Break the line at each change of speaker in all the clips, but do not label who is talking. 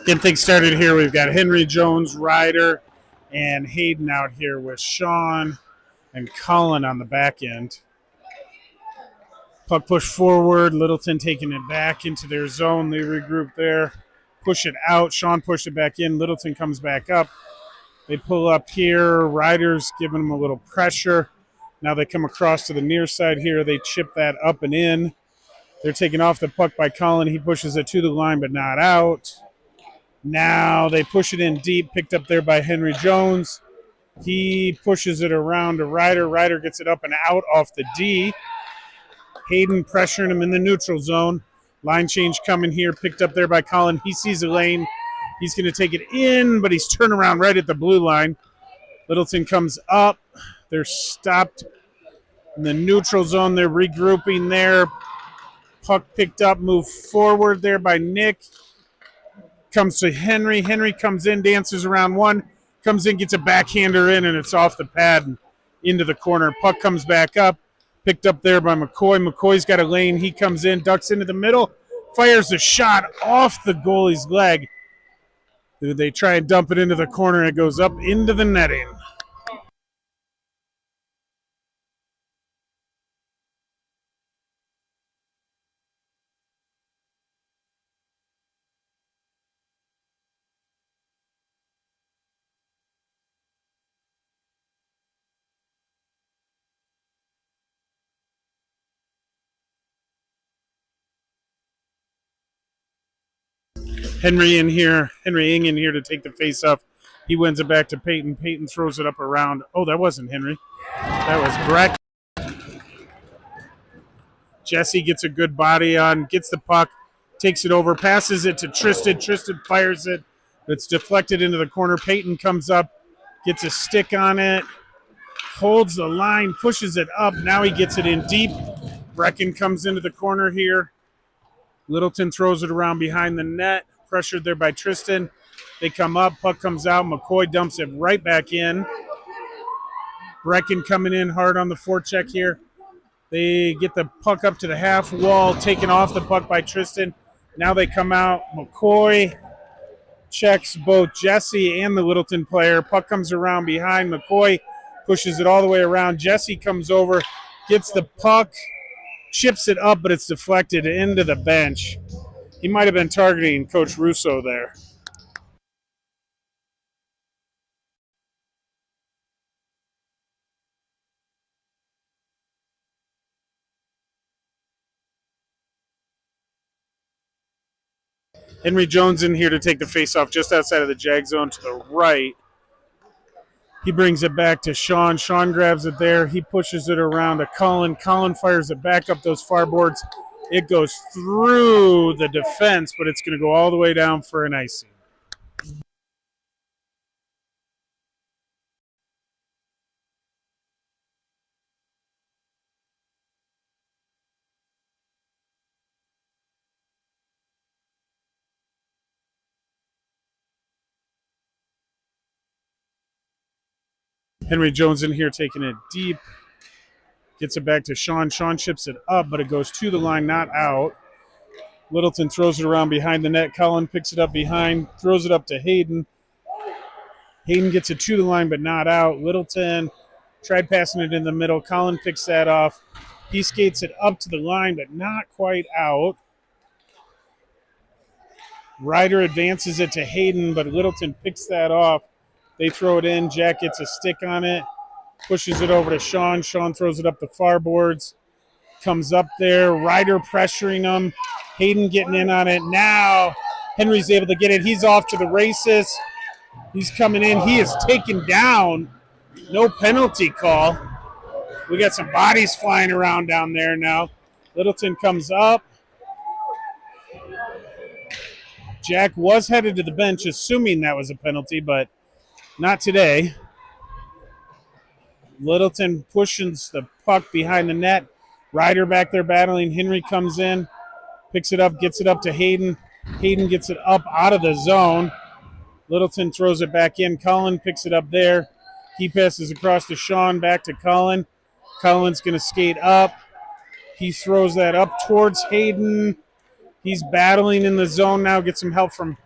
Getting things started here. We've got Henry, Jones, Ryder, and Hayden out here with Sean and Colin on the back end. Puck push forward. Littleton taking it back into their zone. They regroup there. Push it out. Sean pushed it back in. Littleton comes back up. They pull up here. Ryder's giving them a little pressure. Now they come across to the near side here. They chip that up and in. They're taken off the puck by Colin. He pushes it to the line but not out. Now they push it in deep, picked up there by Henry Jones. He pushes it around to Ryder. Ryder gets it up and out off the D. Hayden pressuring him in the neutral zone. Line change coming here, picked up there by Colin. He sees a lane. He's going to take it in, but he's turned around right at the blue line. Littleton comes up. They're stopped in the neutral zone. They're regrouping there. Puck picked up, moved forward there by Nick. Comes to Henry. Henry comes in, dances around one, comes in, gets a backhander in, and it's off the pad and into the corner. Puck comes back up, picked up there by McCoy. McCoy's got a lane. He comes in, ducks into the middle, fires a shot off the goalie's leg. They try and dump it into the corner. It goes up into the netting. Henry Ing in here to take the face off. He wins it back to Peyton. Peyton throws it up around. Oh, that wasn't Henry. That was Breck. Jesse gets a good body on, gets the puck, takes it over, passes it to Tristan. Tristan fires it. It's deflected into the corner. Peyton comes up, gets a stick on it, holds the line, pushes it up. Now he gets it in deep. Brecken comes into the corner here. Littleton throws it around behind the net. Pressured there by Tristan. They come up, puck comes out. McCoy dumps it right back in. Brecken coming in hard on the forecheck here. They get the puck up to the half wall, taken off the puck by Tristan. Now they come out. McCoy checks both Jesse and the Littleton player. Puck comes around behind. McCoy pushes it all the way around. Jesse comes over, gets the puck, chips it up, but it's deflected into the bench. He might have been targeting Coach Russo there. Henry Jones in here to take the face-off just outside of the jag zone to the right. He brings it back to Sean. Sean grabs it there. He pushes it around to Colin. Colin fires it back up those far boards. It goes through the defense, but it's going to go all the way down for an icing. Henry Jones in here taking it deep. Gets it back to Sean. Sean chips it up, but it goes to the line, not out. Littleton throws it around behind the net. Colin picks it up behind, throws it up to Hayden. Hayden gets it to the line, but not out. Littleton tried passing it in the middle. Colin picks that off. He skates it up to the line, but not quite out. Ryder advances it to Hayden, but Littleton picks that off. They throw it in. Jack gets a stick on it. Pushes it over to Sean. Sean throws it up the far boards. Comes up there. Ryder pressuring him. Hayden getting in on it. Now Henry's able to get it. He's off to the races. He's coming in. He is taken down. No penalty call. We got some bodies flying around down there now. Littleton comes up. Jack was headed to the bench, assuming that was a penalty, but not today. Littleton pushes the puck behind the net. Ryder back there battling. Henry comes in, picks it up, gets it up to Hayden. Hayden gets it up out of the zone. Littleton throws it back in. Colin picks it up there. He passes across to Sean, back to Colin. Colin's going to skate up. He throws that up towards Hayden. He's battling in the zone now. Gets some help from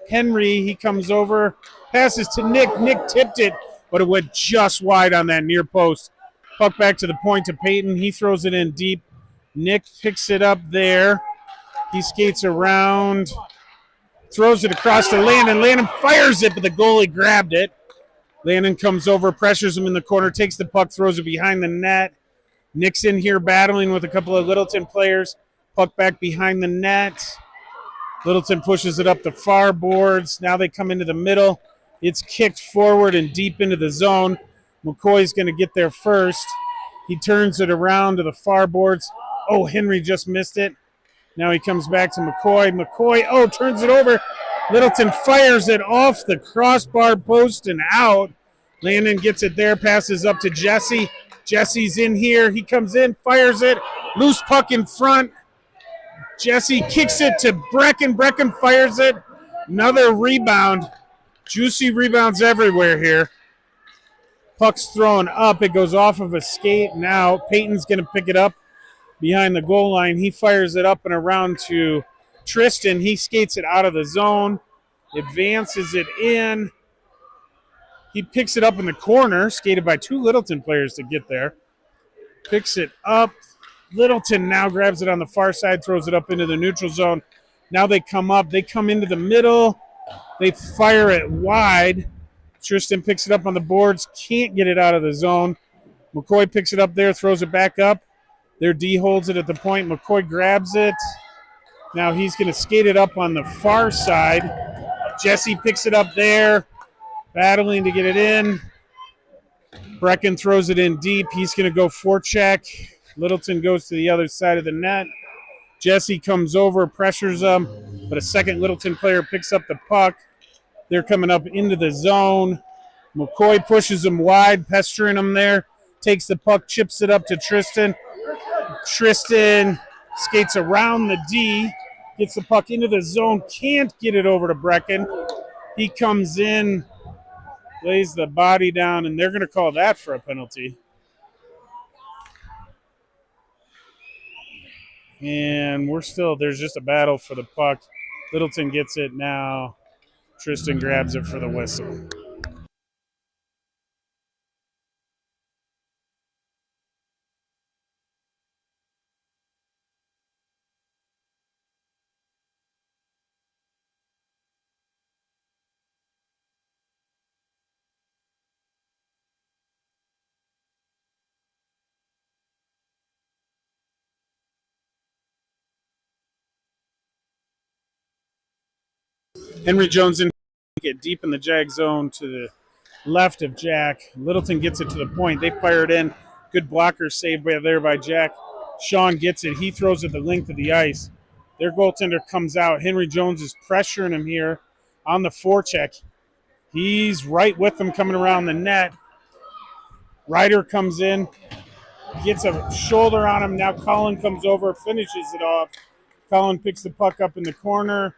Henry, he comes over, passes to Nick. Nick tipped it, but it went just wide on that near post. Puck back to the point to Peyton. He throws it in deep. Nick picks it up there. He skates around, throws it across to Landon. Landon fires it, but the goalie grabbed it. Landon comes over, pressures him in the corner, takes the puck, throws it behind the net. Nick's in here battling with a couple of Littleton players. Puck back behind the net. Littleton pushes it up the far boards. Now they come into the middle. It's kicked forward and deep into the zone. McCoy's going to get there first. He turns it around to the far boards. Oh, Henry just missed it. Now he comes back to McCoy. McCoy, turns it over. Littleton fires it off the crossbar post and out. Landon gets it there, passes up to Jesse. Jesse's in here. He comes in, fires it. Loose puck in front. Jesse kicks it to Brecken. Brecken fires it. Another rebound. Juicy rebounds everywhere here. Puck's thrown up. It goes off of a skate. Now Peyton's going to pick it up behind the goal line. He fires it up and around to Tristan. He skates it out of the zone. Advances it in. He picks it up in the corner. Skated by two Littleton players to get there. Picks it up. Littleton now grabs it on the far side, throws it up into the neutral zone. Now they come up. They come into the middle. They fire it wide. Tristan picks it up on the boards. Can't get it out of the zone. McCoy picks it up there, throws it back up. Their D holds it at the point. McCoy grabs it. Now he's going to skate it up on the far side. Jesse picks it up there, battling to get it in. Brecken throws it in deep. He's going to go forecheck. Littleton goes to the other side of the net. Jesse comes over, pressures him, but a second Littleton player picks up the puck. They're coming up into the zone. McCoy pushes him wide, pestering him there. Takes the puck, chips it up to Tristan. Tristan skates around the D, gets the puck into the zone, can't get it over to Brecken. He comes in, lays the body down, and they're going to call that for a penalty. And there's just a battle for the puck. Littleton gets it now. Tristan grabs it for the whistle. Henry Jones in, get deep in the Jag zone to the left of Jack. Littleton gets it to the point. They fire it in. Good blocker save there by Jack. Sean gets it. He throws it the length of the ice. Their goaltender comes out. Henry Jones is pressuring him here on the forecheck. He's right with them coming around the net. Ryder comes in, gets a shoulder on him. Now Colin comes over, finishes it off. Colin picks the puck up in the corner.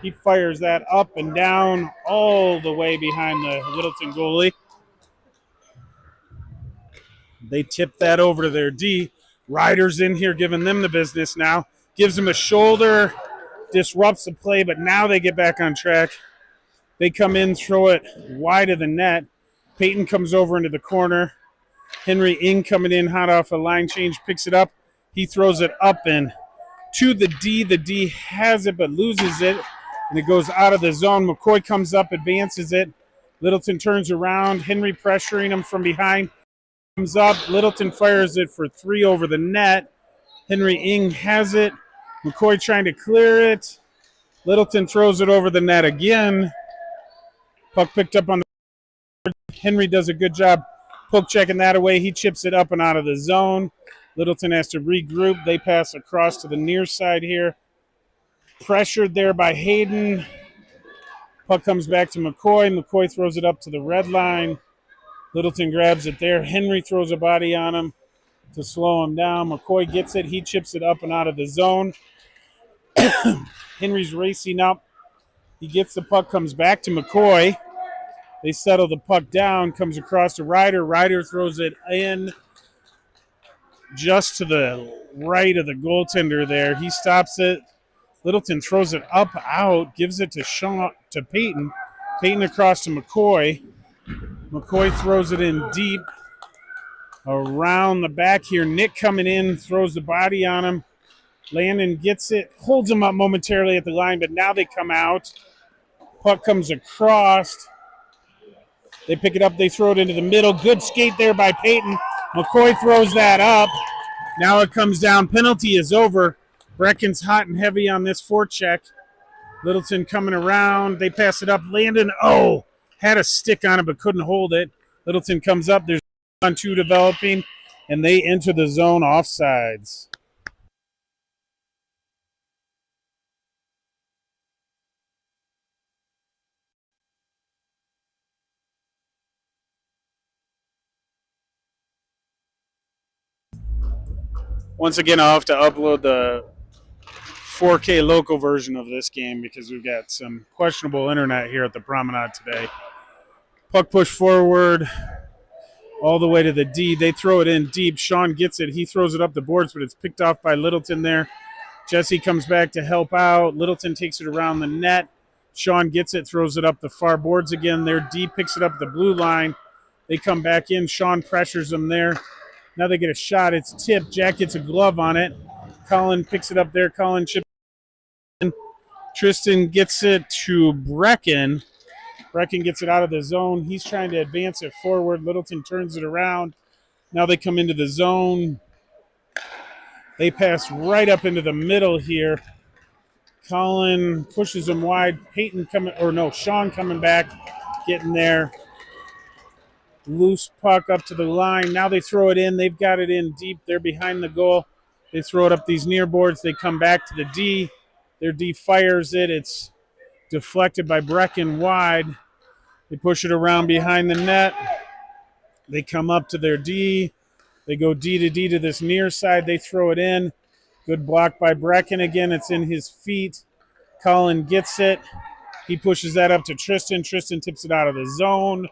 He fires that up and down all the way behind the Littleton goalie. They tip that over to their D. Ryder's in here giving them the business now. Gives him a shoulder, disrupts the play, but now they get back on track. They come in, throw it wide of the net. Peyton comes over into the corner. Henry Ing coming in hot off a line change, picks it up. He throws it up and to the D. The D has it but loses it, and it goes out of the zone. McCoy comes up, advances it. Littleton turns around. Henry pressuring him from behind. Comes up. Littleton fires it for 3 over the net. Henry Ing has it. McCoy trying to clear it. Littleton throws it over the net again. Puck picked up on the board. Henry does a good job poke checking that away. He chips it up and out of the zone. Littleton has to regroup. They pass across to the near side here. Pressured there by Hayden. Puck comes back to McCoy. McCoy throws it up to the red line. Littleton grabs it there. Henry throws a body on him to slow him down. McCoy gets it. He chips it up and out of the zone. Henry's racing up. He gets the puck, comes back to McCoy. They settle the puck down, comes across to Ryder. Ryder throws it in just to the right of the goaltender there. He stops it. Littleton throws it up, out, gives it to Peyton. Peyton across to McCoy. McCoy throws it in deep. Around the back here, Nick coming in, throws the body on him. Landon gets it, holds him up momentarily at the line, but now they come out. Puck comes across. They pick it up, they throw it into the middle. Good skate there by Peyton. McCoy throws that up. Now it comes down. Penalty is over. Brecken's hot and heavy on this forecheck. Littleton coming around. They pass it up. Landon, had a stick on it but couldn't hold it. Littleton comes up. There's 1-2 developing, and they enter the zone offsides. Once again, I'll have to upload the 4K local version of this game because we've got some questionable internet here at the Promenade today. Puck push forward all the way to the D. They throw it in deep. Sean gets it. He throws it up the boards, but it's picked off by Littleton there. Jesse comes back to help out. Littleton takes it around the net. Sean gets it, throws it up the far boards again. There, D picks it up the blue line. They come back in. Sean pressures them there. Now they get a shot. It's tipped. Jack gets a glove on it. Colin picks it up there. Colin chips in. Tristan gets it to Brecken. Brecken gets it out of the zone. He's trying to advance it forward. Littleton turns it around. Now they come into the zone. They pass right up into the middle here. Colin pushes them wide. Sean coming back, getting there. Loose puck up to the line. Now they throw it in. They've got it in deep. They're behind the goal. They throw it up these near boards. They come back to the D. Their D fires it. It's deflected by Brecken wide. They push it around behind the net. They come up to their D. They go D to this near side. They throw it in. Good block by Brecken again. It's in his feet. Colin gets it. He pushes that up to Tristan. Tristan tips it out of the zone.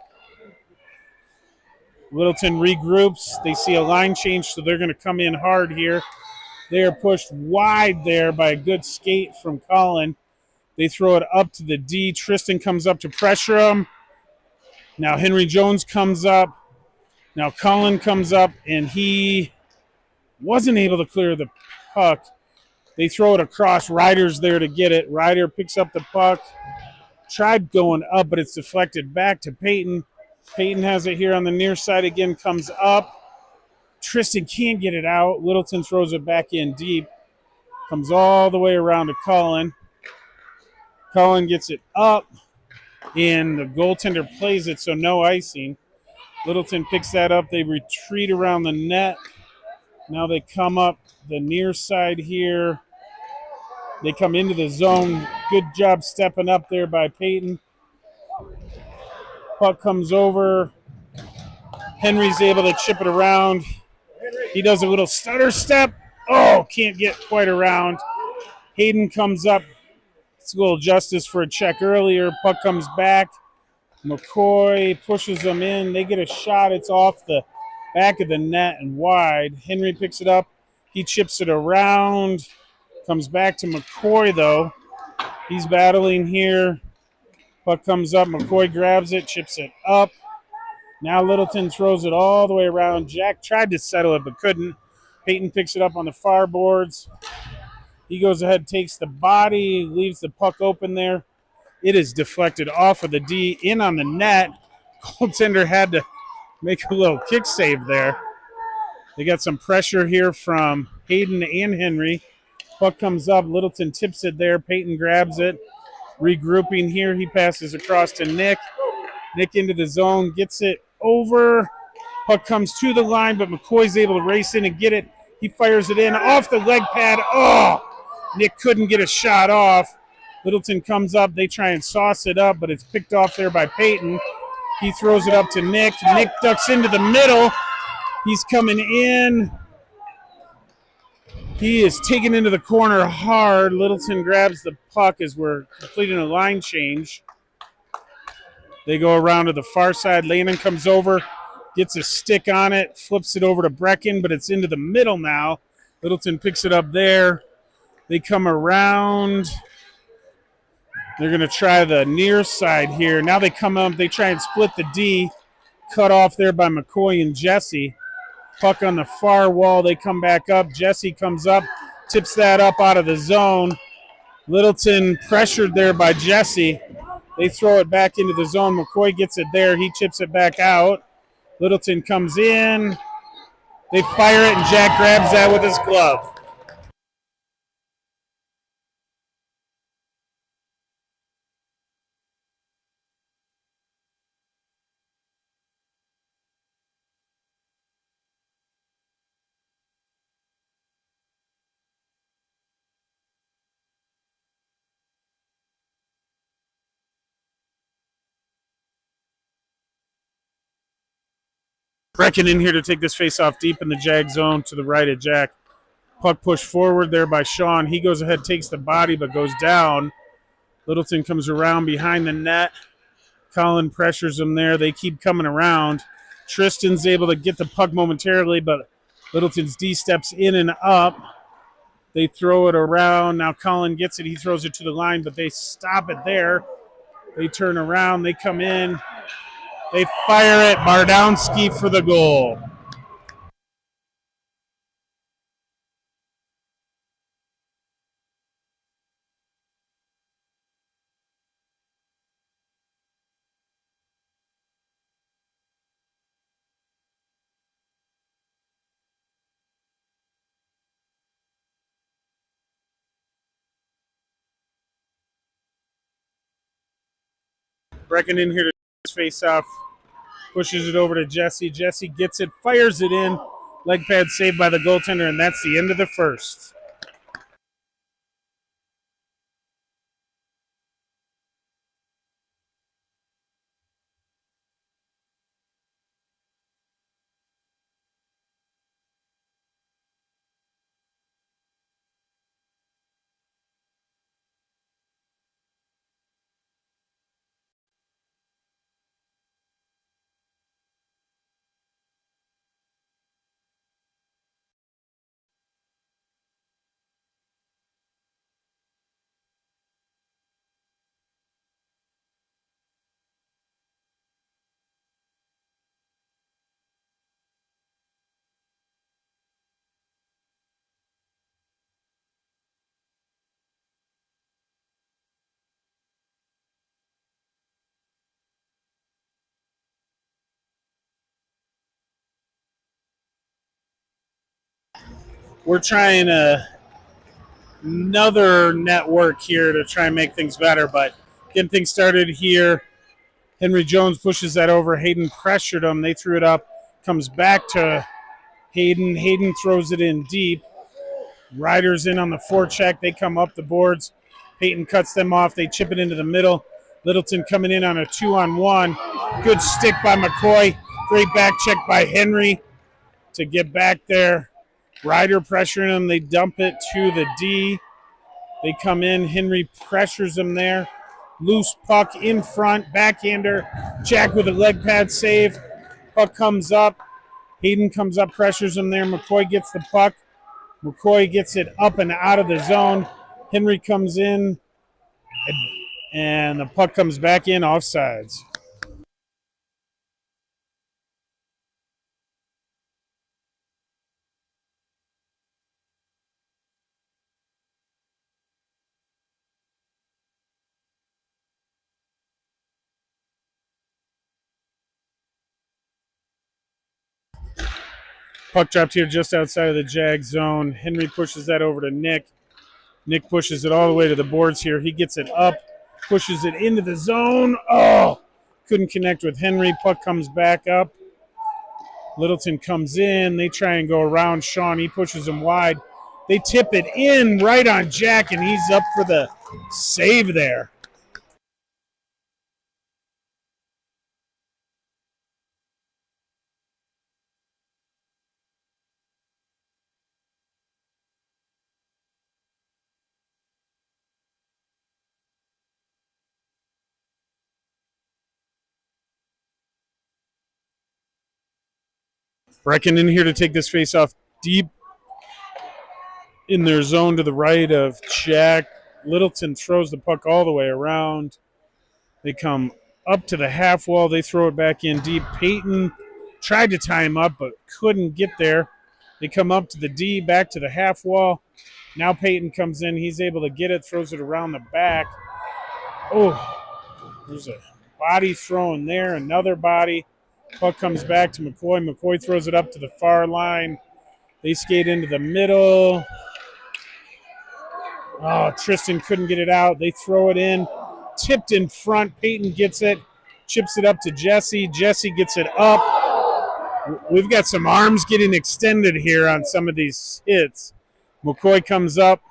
Littleton regroups. They see a line change, so they're going to come in hard here. They are pushed wide there by a good skate from Colin. They throw it up to the D. Tristan comes up to pressure him. Now Henry Jones comes up. Now Colin comes up, and he wasn't able to clear the puck. They throw it across. Ryder's there to get it. Ryder picks up the puck. Tried going up, but it's deflected back to Peyton. Peyton has it here on the near side again, comes up. Tristan can't get it out. Littleton throws it back in deep. Comes all the way around to Colin. Colin gets it up, and the goaltender plays it, so no icing. Littleton picks that up. They retreat around the net. Now they come up the near side here. They come into the zone. Good job stepping up there by Peyton. Puck comes over. Henry's able to chip it around. He does a little stutter step. Can't get quite around. Hayden comes up. It's a little justice for a check earlier. Puck comes back. McCoy pushes them in. They get a shot. It's off the back of the net and wide. Henry picks it up. He chips it around. Comes back to McCoy, though. He's battling here. Puck comes up. McCoy grabs it, chips it up. Now Littleton throws it all the way around. Jack tried to settle it but couldn't. Peyton picks it up on the far boards. He goes ahead, takes the body, leaves the puck open there. It is deflected off of the D, in on the net. Goaltender had to make a little kick save there. They got some pressure here from Hayden and Henry. Puck comes up. Littleton tips it there. Peyton grabs it. Regrouping here. He passes across to Nick. Nick into the zone. Gets it over. Puck comes to the line, but McCoy's able to race in and get it. He fires it in off the leg pad. Nick couldn't get a shot off. Littleton comes up. They try and sauce it up, but it's picked off there by Peyton. He throws it up to Nick. Nick ducks into the middle. He's coming in. He is taken into the corner hard. Littleton grabs the puck as we're completing a line change. They go around to the far side. Landon comes over, gets a stick on it, flips it over to Brecken, but it's into the middle now. Littleton picks it up there. They come around. They're going to try the near side here. Now they come up. They try and split the D. Cut off there by McCoy and Jesse. Puck on the far wall. They come back up. Jesse comes up. Tips that up out of the zone. Littleton pressured there by Jesse. They throw it back into the zone. McCoy gets it there. He chips it back out. Littleton comes in. They fire it, and Jack grabs that with his glove. Brecken in here to take this face off deep in the Jag zone to the right of Jack. Puck pushed forward there by Sean. He goes ahead, takes the body, but goes down. Littleton comes around behind the net. Colin pressures him there. They keep coming around. Tristan's able to get the puck momentarily, but Littleton's D steps in and up. They throw it around. Now Colin gets it. He throws it to the line, but they stop it there. They turn around. They come in. They fire it. Bardowski for the goal. Brecken in here to face off. Pushes it over to Jesse. Jesse gets it, fires it in. Leg pad saved by the goaltender, and that's the end of the first. We're trying another network here to try and make things better, but getting things started here. Henry Jones pushes that over. Hayden pressured him. They threw it up. Comes back to Hayden. Hayden throws it in deep. Riders in on the forecheck. They come up the boards. Peyton cuts them off. They chip it into the middle. Littleton coming in on a 2-on-1. Good stick by McCoy. Great back check by Henry to get back there. Ryder pressuring them. They dump it to the D. They come in. Henry pressures them there. Loose puck in front. Backhander. Jack with a leg pad save. Puck comes up. Hayden comes up, pressures him there. McCoy gets the puck. McCoy gets it up and out of the zone. Henry comes in, and the puck comes back in offsides. Puck dropped here just outside of the Jag zone. Henry pushes that over to Nick. Nick pushes it all the way to the boards here. He gets it up, pushes it into the zone. Oh, couldn't connect with Henry. Puck comes back up. Littleton comes in. They try and go around Sean. He pushes him wide. They tip it in right on Jack, and he's up for the save there. Brecken in here to take this face off deep in their zone to the right of Jack. Littleton throws the puck all the way around. They come up to the half wall. They throw it back in deep. Peyton tried to tie him up but couldn't get there. They come up to the D, back to the half wall. Now Peyton comes in. He's able to get it, throws it around the back. Oh, there's a body thrown there, another body. Puck comes back to McCoy. McCoy throws it up to the far line. They skate into the middle. Oh, Tristan couldn't get it out. They throw it in. Tipped in front. Peyton gets it. Chips it up to Jesse. Jesse gets it up. We've got some arms getting extended here on some of these hits. McCoy comes up.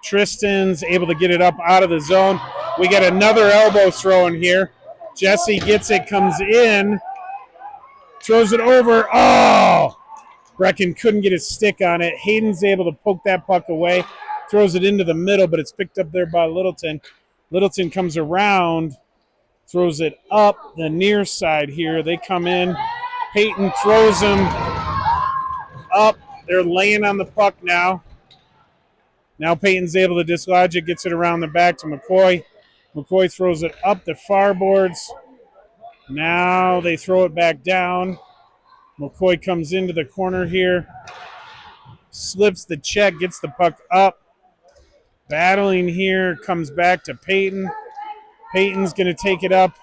Tristan's able to get it up out of the zone. We got another elbow throw in here. Jesse gets it, comes in, throws it over. Oh! Brecken couldn't get his stick on it. Hayden's able to poke that puck away, throws it into the middle, but it's picked up there by Littleton. Littleton comes around, throws it up the near side here. They come in. Peyton throws them up. They're laying on the puck now. Now Peyton's able to dislodge it, gets it around the back to McCoy. McCoy throws it up the far boards. Now they throw it back down. McCoy comes into the corner here. Slips the check, gets the puck up. Battling here, comes back to Peyton. Peyton's going to take it up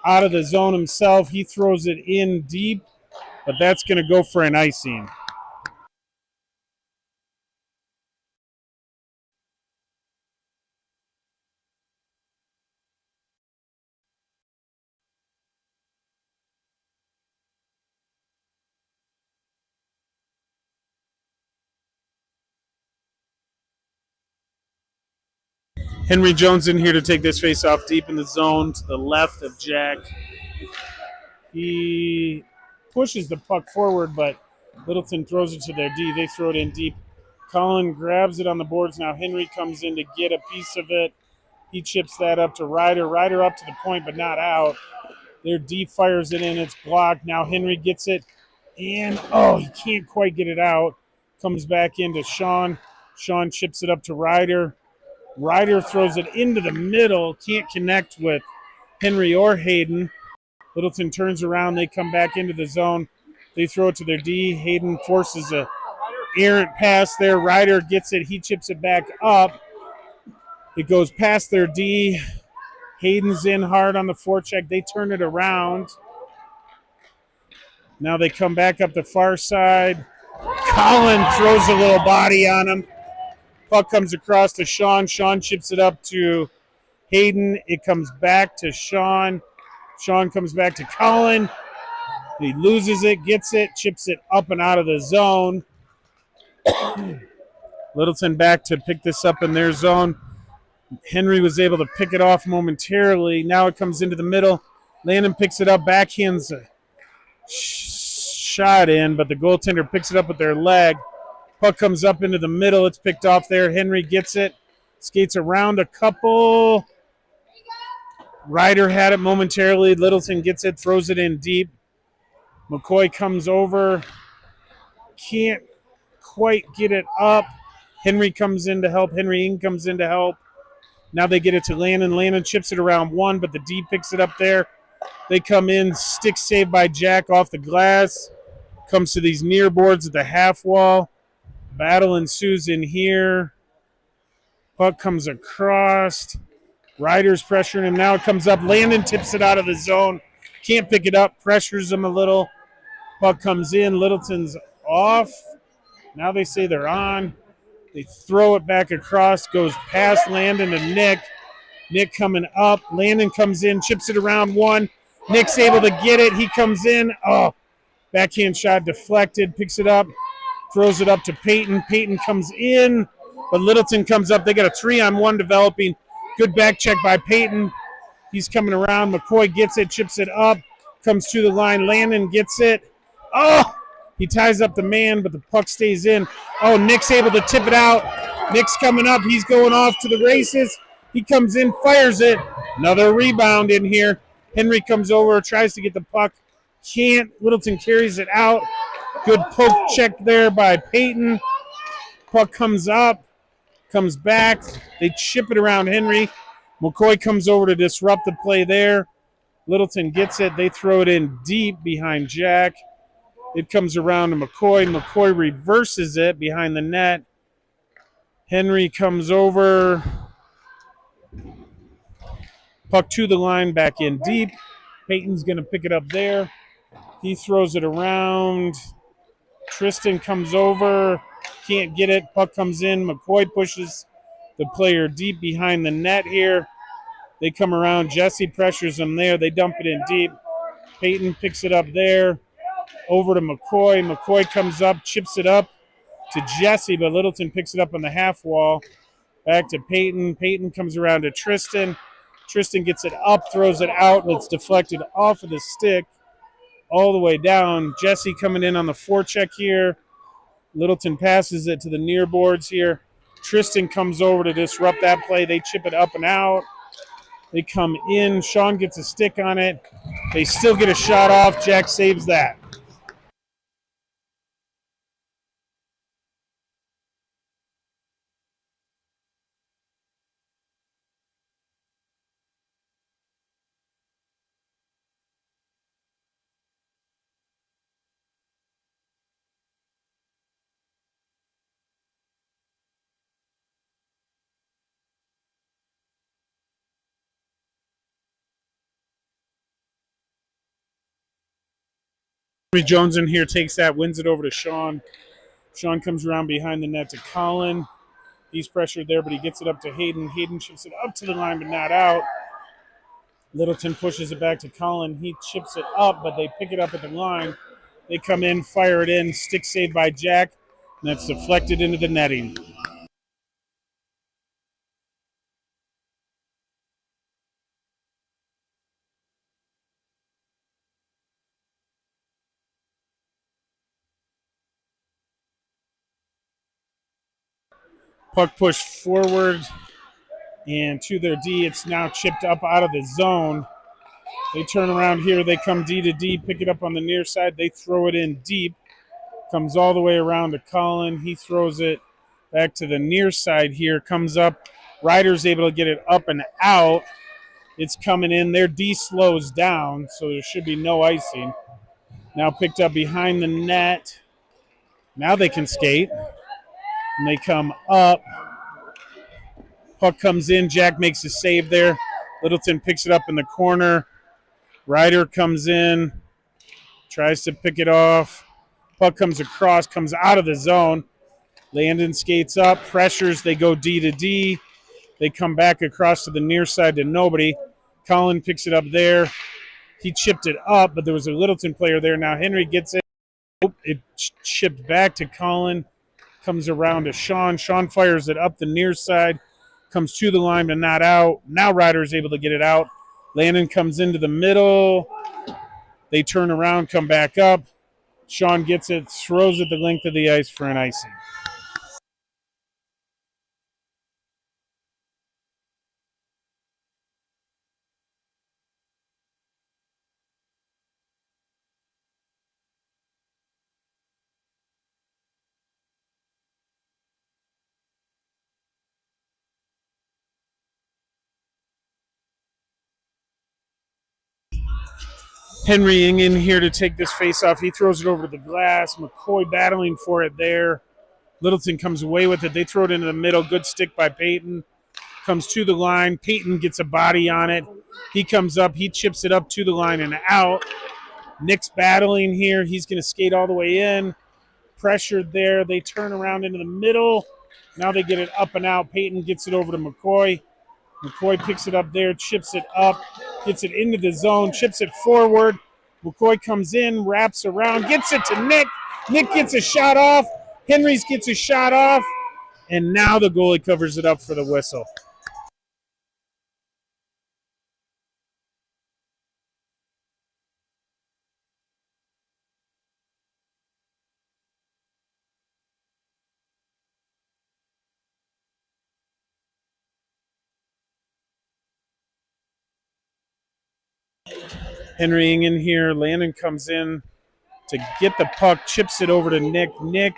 out of the zone himself. He throws it in deep, but that's going to go for an icing. Henry Jones in here to take this face off deep in the zone to the left of Jack. He pushes the puck forward, but Littleton throws it to their D. They throw it in deep. Colin grabs it on the boards. Now Henry comes in to get a piece of it. He chips that up to Ryder. Ryder up to the point, but not out. Their D fires it in. It's blocked. Now Henry gets it. And, he can't quite get it out. Comes back into Sean. Sean chips it up to Ryder. Ryder throws it into the middle. Can't connect with Henry or Hayden. Littleton turns around. They come back into the zone. They throw it to their D. Hayden forces a errant pass there. Ryder gets it. He chips it back up. It goes past their D. Hayden's in hard on the forecheck. They turn it around. Now they come back up the far side. Colin throws a little body on him. Puck comes across to Sean. Sean chips it up to Hayden. It comes back to Sean. Sean comes back to Colin. He loses it, gets it, chips it up and out of the zone. Littleton back to pick this up in their zone. Henry was able to pick it off momentarily. Now it comes into the middle. Landon picks it up, backhands a shot in, but the goaltender picks it up with their leg. Puck comes up into the middle. It's picked off there. Henry gets it. Skates around a couple. Ryder had it momentarily. Littleton gets it, throws it in deep. McCoy comes over. Can't quite get it up. Henry comes in to help. Henry Ng comes in to help. Now they get it to Landon. Landon chips it around one, but the D picks it up there. They come in. Stick saved by Jack off the glass. Comes to these near boards at the half wall. Battle ensues in here. Puck comes across. Ryder's pressuring him. Now it comes up. Landon tips it out of the zone. Can't pick it up. Pressures him a little. Puck comes in. Littleton's off. Now they say they're on. They throw it back across. Goes past Landon to Nick. Nick coming up. Landon comes in. Chips it around one. Nick's able to get it. He comes in. Backhand shot deflected. Picks it up. Throws it up to Peyton. Peyton comes in, but Littleton comes up. They got a 3-on-1 developing. Good back check by Peyton. He's coming around. McCoy gets it, chips it up, comes to the line. Landon gets it. He ties up the man, but the puck stays in. Nick's able to tip it out. Nick's coming up. He's going off to the races. He comes in, fires it. Another rebound in here. Henry comes over, tries to get the puck. Can't. Littleton carries it out. Good poke check there by Peyton. Puck comes up, comes back. They chip it around Henry. McCoy comes over to disrupt the play there. Littleton gets it. They throw it in deep behind Jack. It comes around to McCoy. McCoy reverses it behind the net. Henry comes over. Puck to the line, back in deep. Peyton's going to pick it up there. He throws it around. Tristan comes over. Can't get it. Puck comes in. McCoy pushes the player deep behind the net here. They come around. Jesse pressures them there. They dump it in deep. Peyton picks it up there. Over to McCoy. McCoy comes up, chips it up to Jesse, but Littleton picks it up on the half wall. Back to Peyton. Peyton comes around to Tristan. Tristan gets it up, throws it out, and it's deflected off of the stick all the way down. Jesse coming in on the forecheck here. Littleton passes it to the near boards here. Tristan comes over to disrupt that play. They chip it up and out. They come in. Sean gets a stick on it. They still get a shot off. Jack saves that. Jones in here takes that, wins it over to Sean. Sean comes around behind the net to Colin. He's pressured there, but he gets it up to Hayden. Hayden chips it up to the line, but not out. Littleton pushes it back to Colin. He chips it up, but they pick it up at the line. They come in, fire it in. Stick saved by Jack, and that's deflected into the netting. Puck pushed forward and to their D. It's now chipped up out of the zone. They turn around here. They come D to D, pick it up on the near side. They throw it in deep. Comes all the way around to Colin. He throws it back to the near side here. Comes up. Ryder's able to get it up and out. It's coming in. Their D slows down, so there should be no icing. Now picked up behind the net. Now they can skate. And they come up. Puck comes in. Jack makes a save there. Littleton picks it up in the corner. Ryder comes in. Tries to pick it off. Puck comes across. Comes out of the zone. Landon skates up. Pressures. They go D to D. They come back across to the near side to nobody. Colin picks it up there. He chipped it up, but there was a Littleton player there. Now Henry gets it. It chipped back to Colin. Comes around to Sean. Sean fires it up the near side. Comes to the line but not out. Now Ryder is able to get it out. Landon comes into the middle. They turn around, come back up. Sean gets it, throws it the length of the ice for an icing. Henry in here to take this face off. He throws it over to the glass. McCoy battling for it there. Littleton comes away with it. They throw it into the middle. Good stick by Peyton. Comes to the line. Peyton gets a body on it. He comes up. He chips it up to the line and out. Nick's battling here. He's going to skate all the way in. Pressured there. They turn around into the middle. Now they get it up and out. Peyton gets it over to McCoy. McCoy picks it up there, chips it up, gets it into the zone, chips it forward. McCoy comes in, wraps around, gets it to Nick. Nick gets a shot off. Henry's gets a shot off. And now the goalie covers it up for the whistle. Henry in here. Landon comes in to get the puck, chips it over to Nick. Nick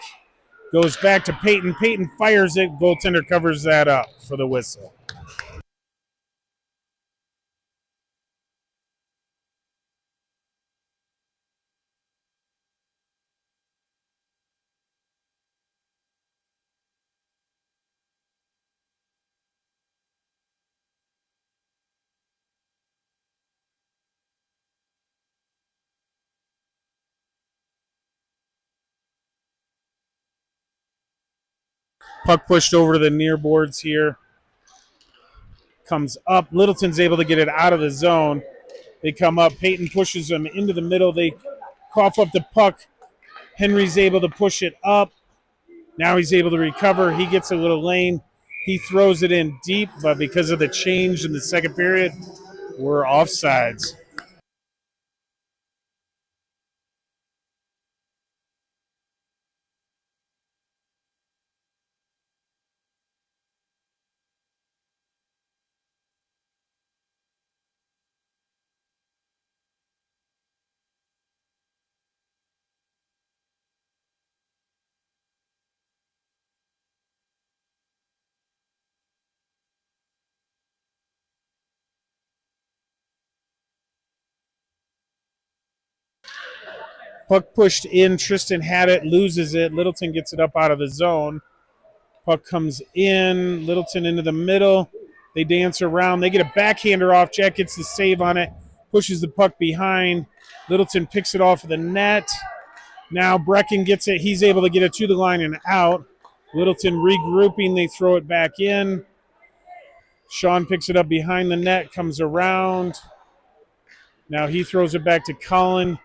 Goes back to Peyton. Peyton fires it. Goaltender covers that up for the whistle. Puck pushed over to the near boards here. Comes up. Littleton's able to get it out of the zone. They come up. Peyton pushes them into the middle. They cough up the puck. Henry's able to push it up. Now he's able to recover. He gets a little lane. He throws it in deep, but because of the change in the second period, we're offsides. Puck pushed in. Tristan had it, loses it. Littleton gets it up out of the zone. Puck comes in. Littleton into the middle. They dance around. They get a backhander off. Jack gets the save on it. Pushes the puck behind. Littleton picks it off of the net. Now Brecken gets it. He's able to get it to the line and out. Littleton regrouping. They throw it back in. Sean picks it up behind the net. Comes around. Now he throws it back to Colin.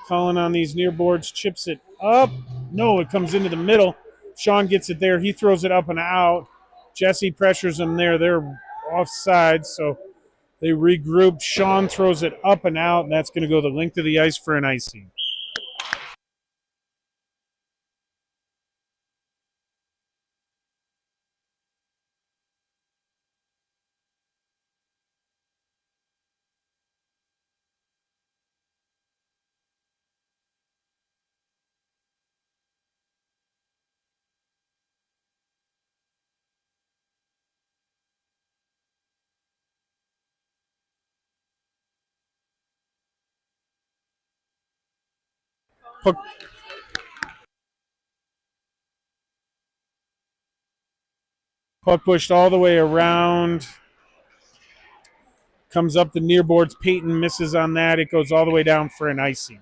Colin on these near boards, chips it up. No, it comes into the middle. Sean gets it there. He throws it up and out. Jesse pressures him there. They're offside, so they regroup. Sean throws it up and out, and that's going to go the length of the ice for an icing. Puck, puck pushed all the way around. Comes up the near boards. Peyton misses on that. It goes all the way down for an icing.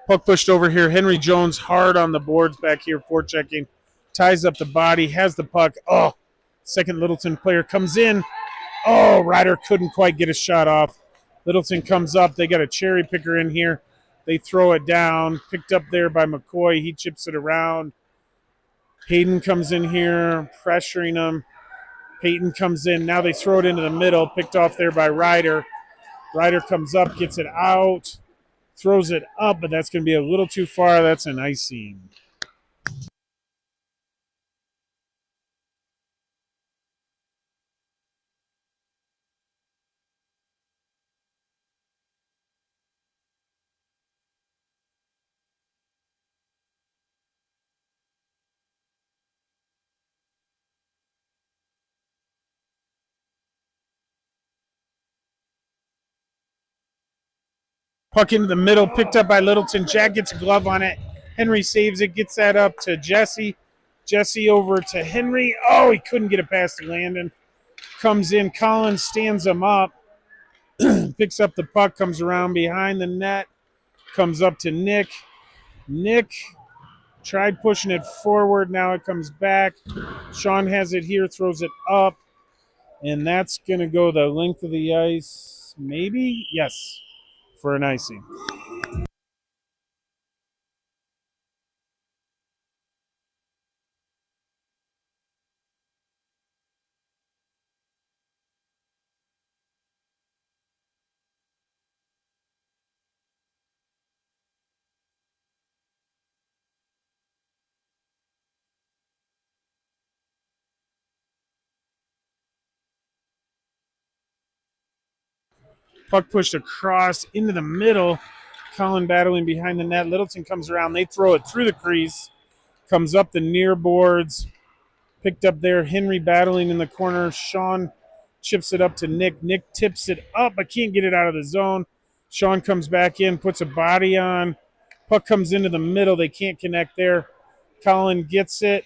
Puck pushed over here. Henry Jones hard on the boards back here, forechecking. Ties up the body, has the puck. Oh, second Littleton player comes in. Oh, Ryder couldn't quite get a shot off. Littleton comes up. They got a cherry picker in here. They throw it down. Picked up there by McCoy. He chips it around. Hayden comes in here, pressuring him. Peyton comes in. Now they throw it into the middle. Picked off there by Ryder. Ryder comes up, gets it out. Throws it up, but that's going to be a little too far. That's an icing. Puck into the middle, picked up by Littleton. Jack gets a glove on it. Henry saves it, gets that up to Jesse. Jesse over to Henry. Oh, he couldn't get it past Landon. Comes in. Collins stands him up. Picks up the puck, comes around behind the net. Comes up to Nick. Nick tried pushing it forward. Now it comes back. Sean has it here, throws it up. And that's going to go the length of the ice. Maybe? Yes, for an icing. Puck pushed across into the middle. Colin battling behind the net. Littleton comes around. They throw it through the crease. Comes up the near boards. Picked up there. Henry battling in the corner. Sean chips it up to Nick. Nick tips it up, but can't get it out of the zone. Sean comes back in, puts a body on. Puck comes into the middle. They can't connect there. Colin gets it,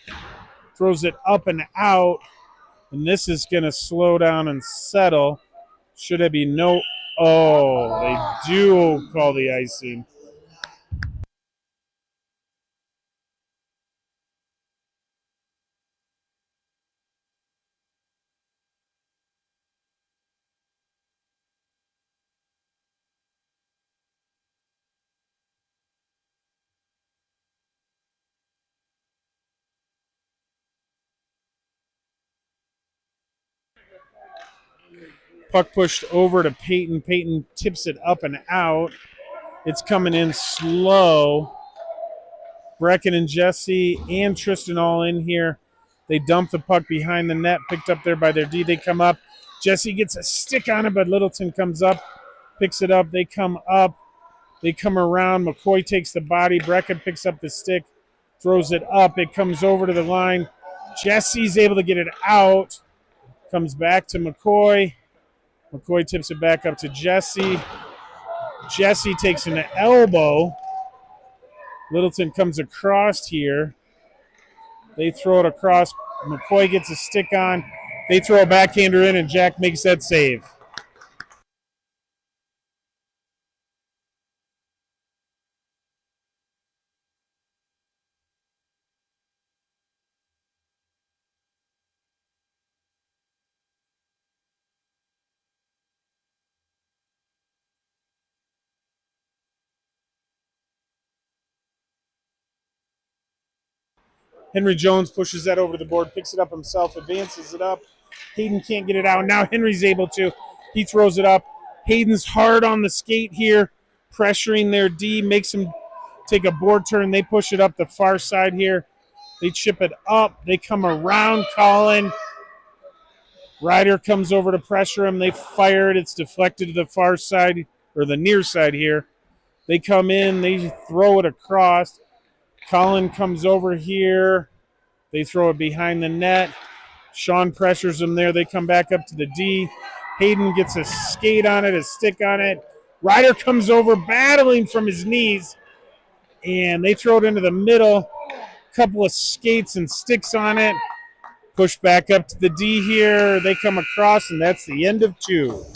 throws it up and out. And this is going to slow down and settle. Should it be no? Oh, they do call the icing. Puck pushed over to Peyton. Peyton tips it up and out. It's coming in slow. Brecken and Jesse and Tristan all in here. They dump the puck behind the net, picked up there by their D. They come up. Jesse gets a stick on it, but Littleton comes up, picks it up. They come up. They come around. McCoy takes the body. Brecken picks up the stick, throws it up. It comes over to the line. Jesse's able to get it out. Comes back to McCoy. McCoy tips it back up to Jesse. Jesse takes an elbow. Littleton comes across here. They throw it across. McCoy gets a stick on. They throw a backhander in, and Jack makes that save. Henry Jones pushes that over the board, picks it up himself, advances it up. Hayden can't get it out. Now Henry's able to. He throws it up. Hayden's hard on the skate here, pressuring their D, makes him take a board turn. They push it up the far side here. They chip it up. They come around Colin. Ryder comes over to pressure him. They fire it. It's deflected to the far side, or the near side here. They come in. They throw it across. Colin comes over here. They throw it behind the net. Sean pressures them there. They come back up to the D. Hayden gets a skate on it, a stick on it. Ryder comes over battling from his knees, and they throw it into the middle. Couple of skates and sticks on it. Push back up to the D here. They come across, and that's the end of two.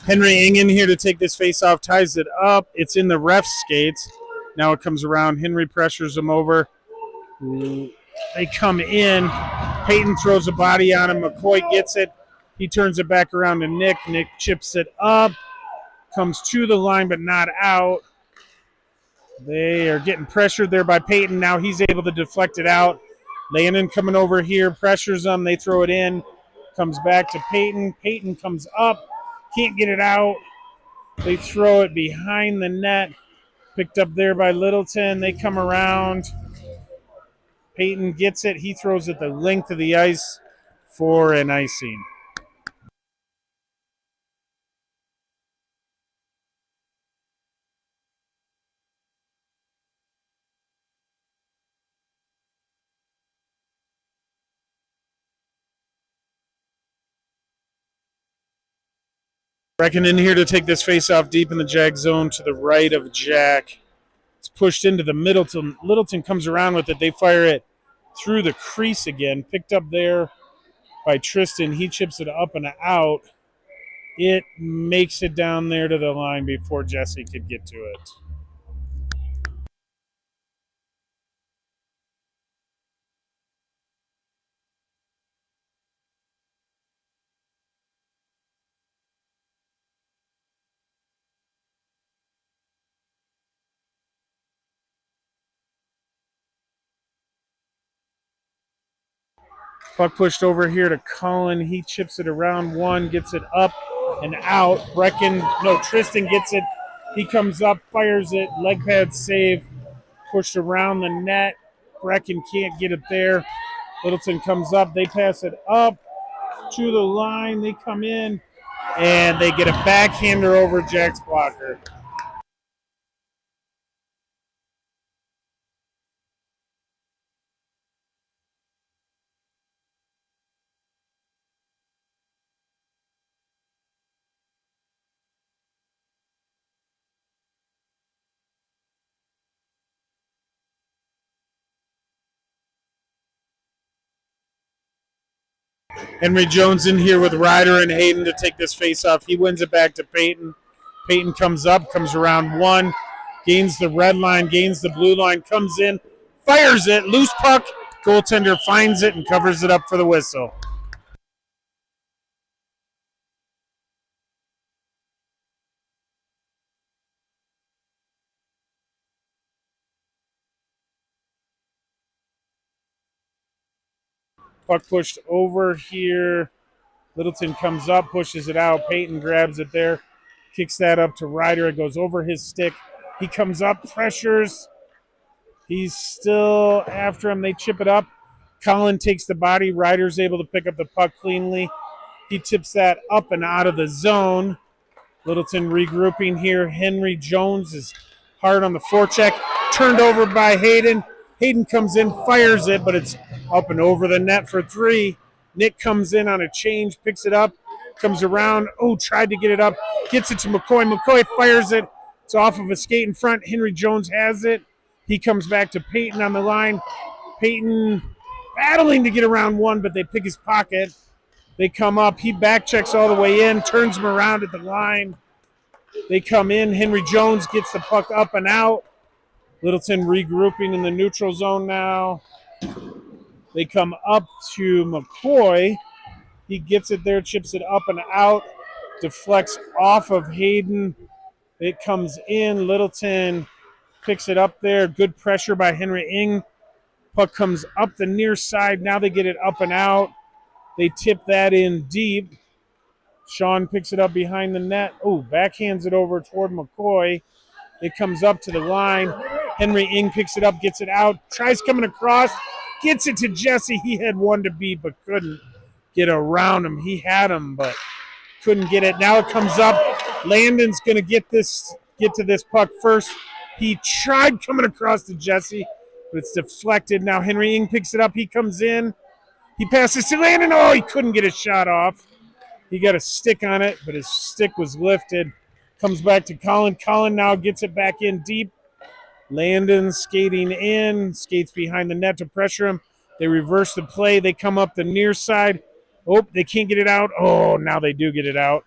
Henry Ingen here to take this face-off, ties it up. It's in the ref's skates. Now it comes around. Henry pressures him over. They come in. Peyton throws a body on him. McCoy gets it. He turns it back around to Nick. Nick chips it up. Comes to the line but not out. They are getting pressured there by Peyton. Now he's able to deflect it out. Landon coming over here, pressures them. They throw it in. Comes back to Peyton. Peyton comes up. Can't get it out. They throw it behind the net. Picked up there by Littleton. They come around. Peyton gets it. He throws it the length of the ice for an icing. Brecken in here to take this face off deep in the Jag zone to the right of Jack. It's pushed into the Middleton. Littleton comes around with it. They fire it through the crease again. Picked up there by Tristan. He chips it up and out. It makes it down there to the line before Jesse could get to it. Puck pushed over here to Cullen. He chips it around one, gets it up and out. Tristan gets it. He comes up, fires it. Leg pad save. Pushed around the net. Brecken can't get it there. Littleton comes up. They pass it up to the line. They come in, and they get a backhander over Jack's blocker. Henry Jones in here with Ryder and Hayden to take this face off. He wins it back to Peyton. Peyton comes up, comes around one, gains the red line, gains the blue line, comes in, fires it, loose puck. Goaltender finds it and covers it up for the whistle. Puck pushed over here. Littleton comes up, pushes it out. Peyton grabs it there, kicks that up to Ryder. It goes over his stick. He comes up, pressures. He's still after him. They chip it up. Colin takes the body. Ryder's able to pick up the puck cleanly. He tips that up and out of the zone. Littleton regrouping here. Henry Jones is hard on the forecheck. Turned over by Hayden. Hayden comes in, fires it, but it's up and over the net for three. Nick comes in on a change, picks it up, comes around. Oh, tried to get it up. Gets it to McCoy. McCoy fires it. It's off of a skate in front. Henry Jones has it. He comes back to Peyton on the line. Peyton battling to get around one, but they pick his pocket. They come up. He back checks all the way in, turns him around at the line. They come in. Henry Jones gets the puck up and out. Littleton regrouping in the neutral zone now. They come up to McCoy. He gets it there, chips it up and out, deflects off of Hayden. It comes in. Littleton picks it up there. Good pressure by Henry Ing. Puck comes up the near side. Now they get it up and out. They tip that in deep. Sean picks it up behind the net. Oh, backhands it over toward McCoy. It comes up to the line. Henry Ing picks it up, gets it out, tries coming across, gets it to Jesse. He had one to beat, but couldn't get around him. He had him, but couldn't get it. Now it comes up. Landon's going to get to this puck first. He tried coming across to Jesse, but it's deflected. Now Henry Ing picks it up. He comes in. He passes to Landon. Oh, he couldn't get his shot off. He got a stick on it, but his stick was lifted. Comes back to Colin. Colin now gets it back in deep. Landon skating in, skates behind the net to pressure him. They reverse the play. They come up the near side. Oh, they can't get it out. Oh, now they do get it out.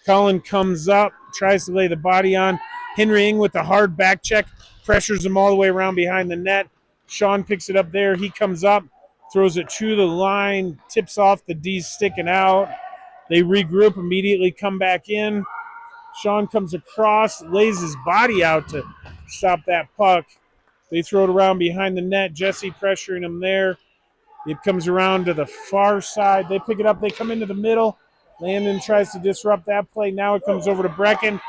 Colin comes up, tries to lay the body on. Henry Ing with the hard back check, pressures him all the way around behind the net. Sean picks it up there. He comes up, throws it to the line, tips off. The D's sticking out. They regroup, immediately come back in. Sean comes across, lays his body out to stop that puck. They throw it around behind the net. Jesse pressuring him there. It comes around to the far side. They pick it up. They come into the middle. Landon tries to disrupt that play. Now it comes over to Brecken.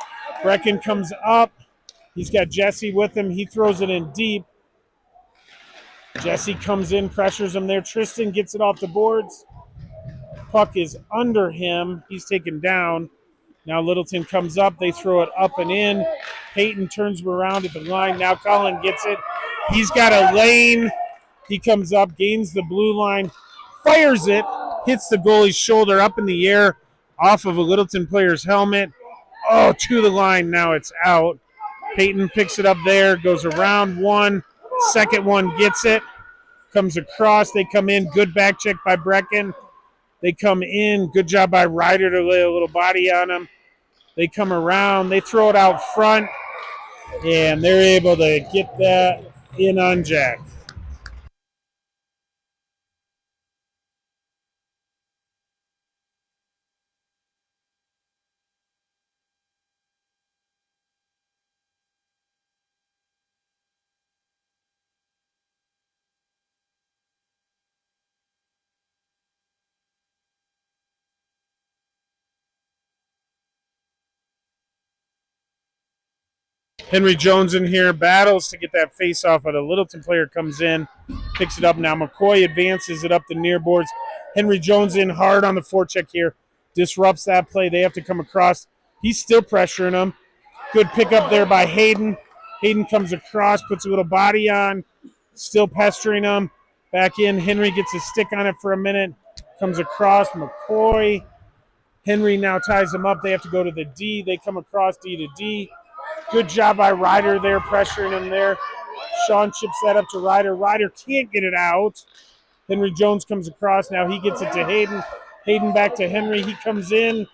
Brecken comes up. He's got Jesse with him. He throws it in deep. Jesse comes in, pressures him there. Tristan gets it off the boards. Puck is under him. He's taken down. Now Littleton comes up. They throw it up and in. Peyton turns him around at the line. Now Cullen gets it. He's got a lane. He comes up, gains the blue line, fires it, hits the goalie's shoulder up in the air off of a Littleton player's helmet. Oh, to the line. Now it's out. Peyton picks it up there, goes around one. Second one gets it, comes across. They come in. Good back check by Brecken. They come in. Good job by Ryder to lay a little body on him. They come around. They throw it out front, and they're able to get that in on Jack. Henry Jones in here, battles to get that face off, but a Littleton player comes in, picks it up now. McCoy advances it up the near boards. Henry Jones in hard on the forecheck here, disrupts that play. They have to come across. He's still pressuring them. Good pickup there by Hayden. Hayden comes across, puts a little body on, still pestering him. Back in, Henry gets a stick on it for a minute, comes across. McCoy. Henry now ties him up. They have to go to the D. They come across D to D. Good job by Ryder there, pressuring him there. Sean chips that up to Ryder. Ryder can't get it out. Henry Jones comes across. Now he gets it to Hayden. Hayden back to Henry. He comes in,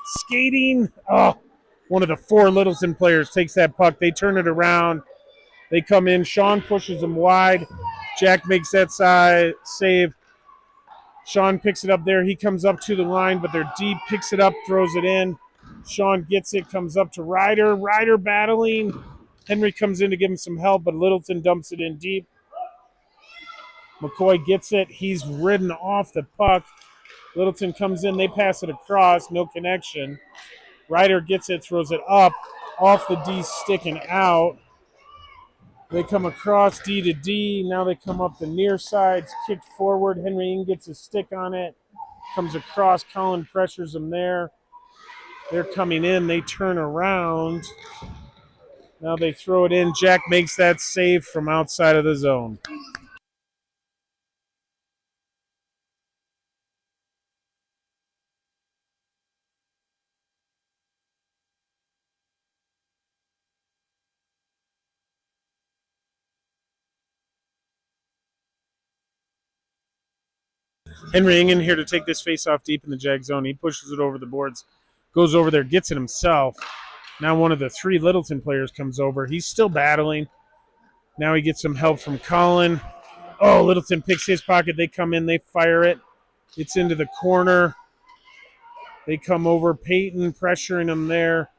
skating. Oh, one of the four Littleton players takes that puck. They turn it around. They come in. Sean pushes them wide. Jack makes that save. Sean picks it up there. He comes up to the line, but they're deep. Picks it up, throws it in. Sean gets it, comes up to Ryder. Ryder battling. Henry comes in to give him some help, but Littleton dumps it in deep. McCoy gets it. He's ridden off the puck. Littleton comes in. They pass it across. No connection. Ryder gets it, throws it up. Off the D, sticking out. They come across D to D. Now they come up the near sides. Kicked forward. Henry Ng gets a stick on it. Comes across. Colin pressures him there. They're coming in. They turn around. Now they throw it in. Jack makes that save from outside of the zone. Henry Ng in here to take this face off deep in the Jag zone. He pushes it over the boards. Goes over there, gets it himself. Now one of the three Littleton players comes over. He's still battling. Now he gets some help from Colin. Oh, Littleton picks his pocket. They come in. They fire it. It's into the corner. They come over. Peyton pressuring him there.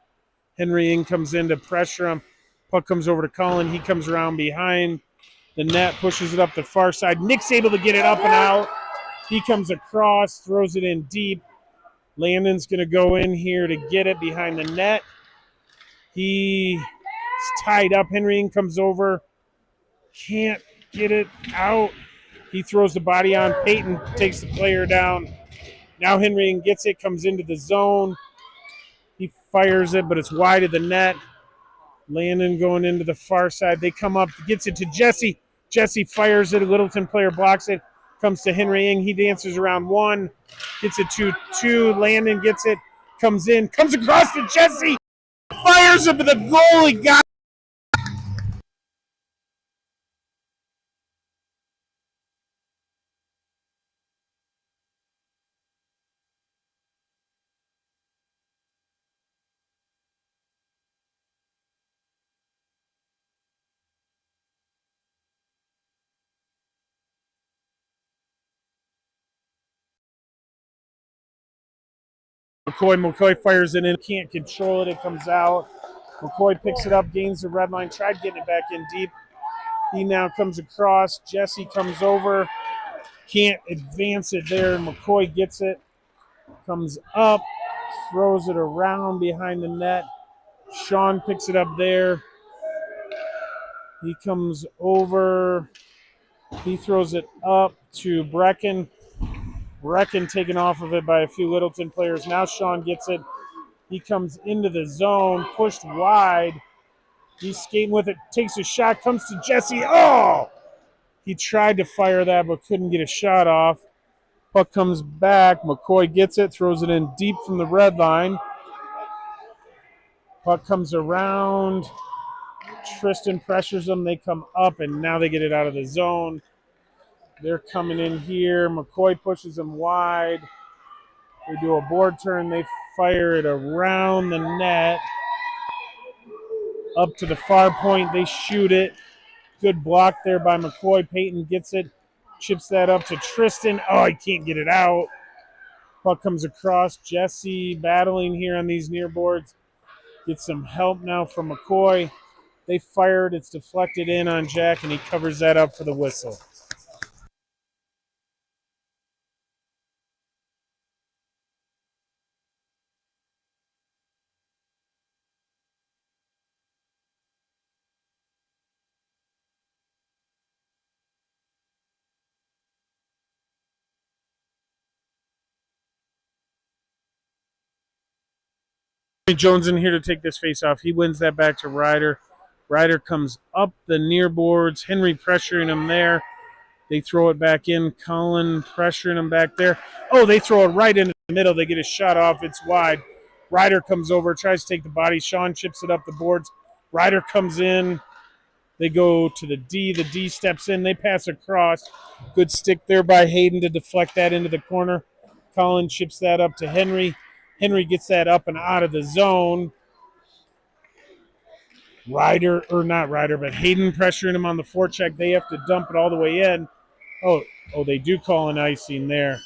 Henry Ng comes in to pressure him. Puck comes over to Colin. He comes around behind the net, pushes it up the far side. Nick's able to get it up and out. He comes across, throws it in deep. Landon's going to go in here to get it behind the net. He's tied up. Henry Ng comes over. Can't get it out. He throws the body on. Peyton takes the player down. Now Henry Ng gets it, comes into the zone. He fires it, but it's wide of the net. Landon going into the far side. They come up, gets it to Jesse. Jesse fires it. A Littleton player blocks it. Comes to Henry Ng. He dances around one. Gets it to two. Landon gets it. Comes in. Comes across to Jesse. Fires it, but the goalie got McCoy fires it in, can't control it, it comes out. McCoy picks it up, gains the red line, tried getting it back in deep. He now comes across, Jesse comes over, can't advance it there. McCoy gets it, comes up, throws it around behind the net. Sean picks it up there. He comes over, he throws it up to Brecken. Brecken taken off of it by a few Littleton players. Now Sean gets it. He comes into the zone, pushed wide. He's skating with it, takes a shot, comes to Jesse. Oh! He tried to fire that but couldn't get a shot off. Puck comes back. McCoy gets it, throws it in deep from the red line. Puck comes around. Tristan pressures them. They come up, and now they get it out of the zone. They're coming in here. McCoy pushes them wide. They do a board turn. They fire it around the net. Up to the far point. They shoot it. Good block there by McCoy. Peyton gets it. Chips that up to Tristan. Oh, he can't get it out. Puck comes across. Jesse battling here on these near boards. Gets some help now from McCoy. They fire it. It's deflected in on Jack, and he covers that up for the whistle. Jones in here to take this face off. He wins that back to Ryder. Ryder comes up the near boards. Henry pressuring him there. They throw it back in. Colin pressuring him back there. Oh, they throw it right into the middle. They get a shot off. It's wide. Ryder comes over, tries to take the body. Sean chips it up the boards. Ryder comes in. They go to the D. The D steps in. They pass across. Good stick there by Hayden to deflect that into the corner. Colin chips that up to Henry. Henry gets that up and out of the zone. Ryder, or not Ryder, but Hayden pressuring him on the forecheck. They have to dump it all the way in. Oh, they do call an icing there.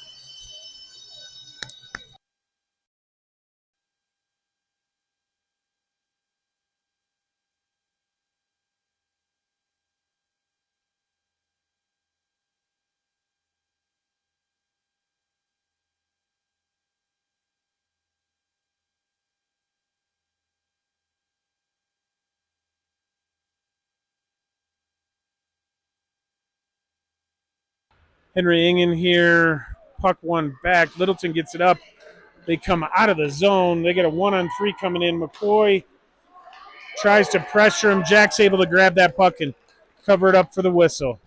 Henry Ingen here. Puck one back. Littleton gets it up. They come out of the zone. They get a 1-on-3 coming in. McCoy tries to pressure him. Jack's able to grab that puck and cover it up for the whistle.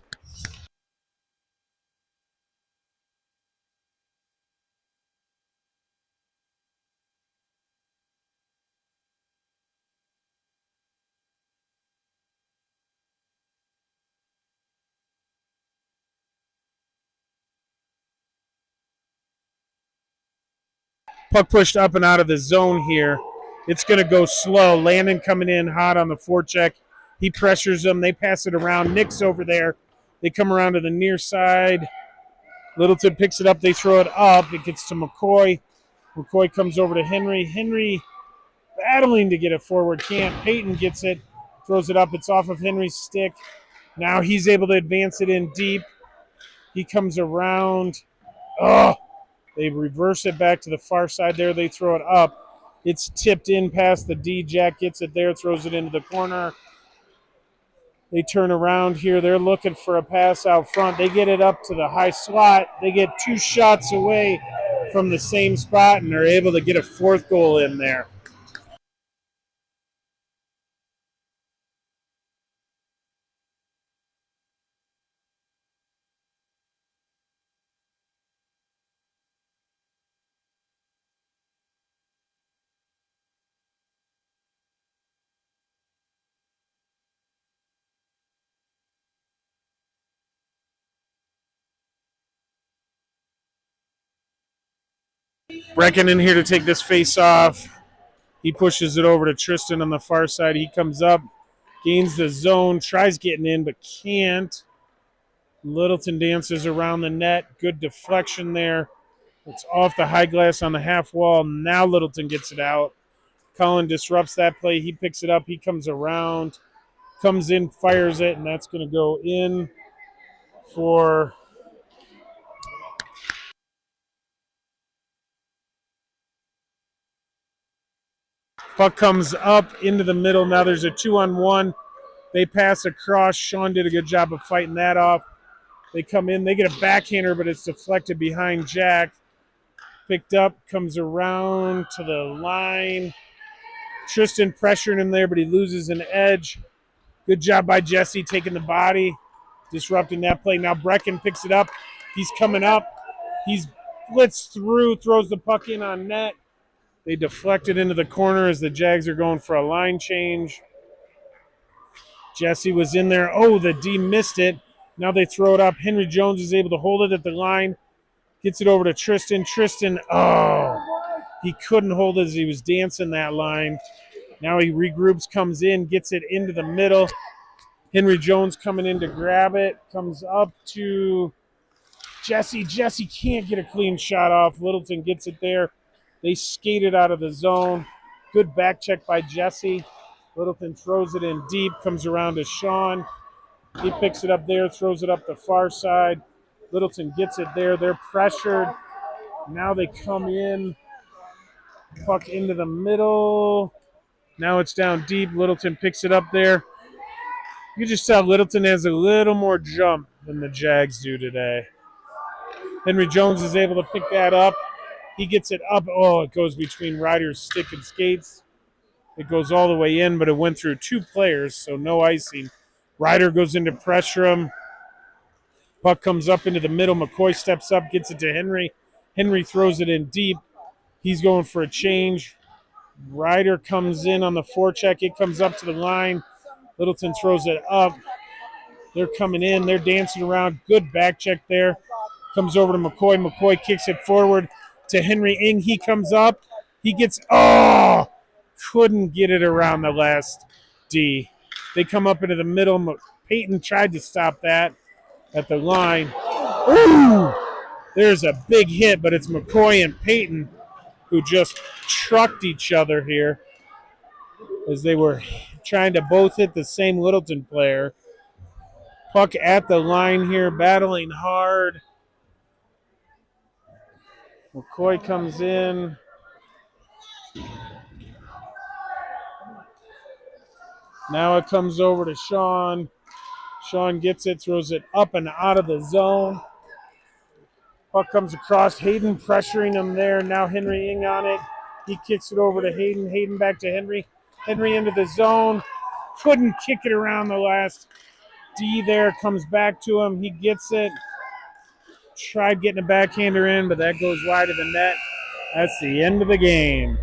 Puck pushed up and out of the zone here. It's going to go slow. Landon coming in hot on the forecheck. He pressures them. They pass it around. Nick's over there. They come around to the near side. Littleton picks it up. They throw it up. It gets to McCoy. McCoy comes over to Henry. Henry battling to get it forward. Can't. Peyton gets it. Throws it up. It's off of Henry's stick. Now he's able to advance it in deep. He comes around. Oh! They reverse it back to the far side there. They throw it up. It's tipped in past the D. Jack gets it there, throws it into the corner. They turn around here. They're looking for a pass out front. They get it up to the high slot. They get 2 shots away from the same spot, and they're able to get a 4th goal in there. Brecken in here to take this face off. He pushes it over to Tristan on the far side. He comes up, gains the zone, tries getting in, but can't. Littleton dances around the net. Good deflection there. It's off the high glass on the half wall. Now Littleton gets it out. Cullen disrupts that play. He picks it up. He comes around, comes in, fires it, and that's going to go in for puck comes up into the middle. Now there's a 2-on-1. They pass across. Sean did a good job of fighting that off. They come in. They get a backhander, but it's deflected behind Jack. Picked up, comes around to the line. Tristan pressuring him there, but he loses an edge. Good job by Jesse taking the body, disrupting that play. Now Brecken picks it up. He's coming up. He's blitzed through, throws the puck in on net. They deflect it into the corner as the Jags are going for a line change. Jesse was in there. Oh, the D missed it. Now they throw it up. Henry Jones is able to hold it at the line. Gets it over to Tristan. Tristan, he couldn't hold it as he was dancing that line. Now he regroups, comes in, gets it into the middle. Henry Jones coming in to grab it. Comes up to Jesse. Jesse can't get a clean shot off. Littleton gets it there. They skate it out of the zone. Good back check by Jesse. Littleton throws it in deep, comes around to Sean. He picks it up there, throws it up the far side. Littleton gets it there. They're pressured. Now they come in. Puck into the middle. Now it's down deep. Littleton picks it up there. You just tell Littleton has a little more jump than the Jags do today. Henry Jones is able to pick that up. He gets it up. Oh, it goes between Ryder's stick and skates. It goes all the way in, but it went through two players, so no icing. Ryder goes in to pressure him. Puck comes up into the middle. McCoy steps up, gets it to Henry. Henry throws it in deep. He's going for a change. Ryder comes in on the forecheck. It comes up to the line. Littleton throws it up. They're coming in. They're dancing around. Good back check there. Comes over to McCoy. McCoy kicks it forward to Henry Ing. He comes up. He gets, couldn't get it around the last D. They come up into the middle. Peyton tried to stop that at the line. Ooh! There's a big hit, but it's McCoy and Peyton who just trucked each other here as they were trying to both hit the same Littleton player. Puck at the line here, battling hard. McCoy comes in. Now it comes over to Sean. Sean gets it, throws it up and out of the zone. Puck comes across. Hayden pressuring him there. Now Henry Ing on it. He kicks it over to Hayden. Hayden back to Henry. Henry into the zone. Couldn't kick it around the last D there. Comes back to him. He gets it. Tried getting a backhander in, but that goes wide of the net. That's the end of the game.